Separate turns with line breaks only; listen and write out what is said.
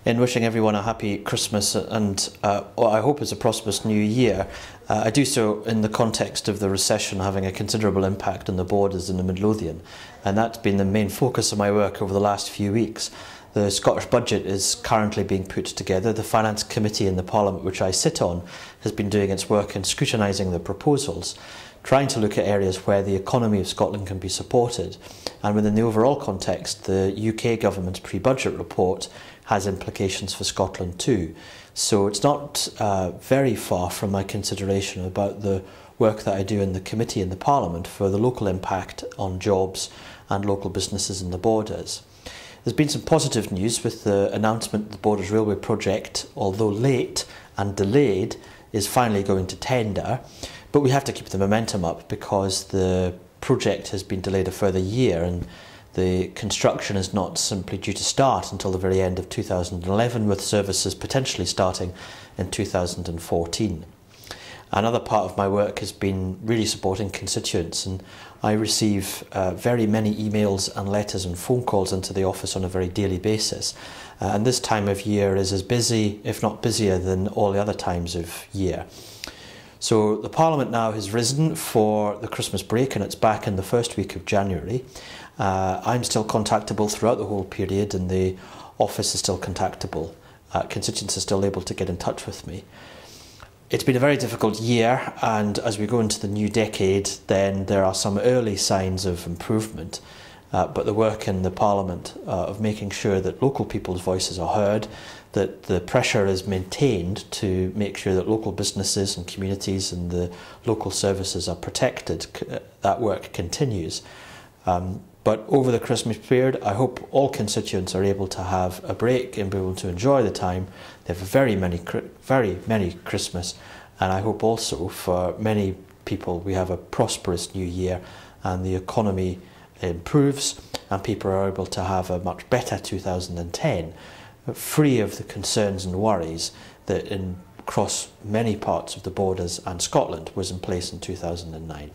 in wishing everyone a happy Christmas and what I hope is a prosperous new year. I do so in the context of the recession having a considerable impact on the borders in the Midlothian, and that's been the main focus of my work over the last few weeks. The Scottish budget is currently being put together. The Finance Committee in the Parliament, which I sit on, has been doing its work in scrutinising the proposals, trying to look at areas where the economy of Scotland can be supported. And within the overall context, the UK government's pre-budget report has implications for Scotland too. So it's not very far from my consideration about the work that I do in the committee in the Parliament for the local impact on jobs and local businesses in the borders. There's been some positive news with the announcement the Borders Railway project, although late and delayed, is finally going to tender. But we have to keep the momentum up because the project has been delayed a further year and the construction is not simply due to start until the very end of 2011, with services potentially starting in 2014. Another part of my work has been really supporting constituents, and I receive very many emails and letters and phone calls into the office on a very daily basis. And this time of year is as busy, if not busier, than all the other times of year. So the Parliament now has risen for the Christmas break and it's back in the first week of January. I'm still contactable throughout the whole period and the office is still contactable. Constituents are still able to get in touch with me. It's been a very difficult year, and as we go into the new decade, then there are some early signs of improvement. But the work in the Parliament of making sure that local people's voices are heard, that the pressure is maintained to make sure that local businesses and communities and the local services are protected, that work continues. But over the Christmas period, I hope all constituents are able to have a break and be able to enjoy the time. They have a very merry Christmas, and I hope also for many people we have a prosperous new year and the economy improves and people are able to have a much better 2010, free of the concerns and worries that across many parts of the borders and Scotland was in place in 2009.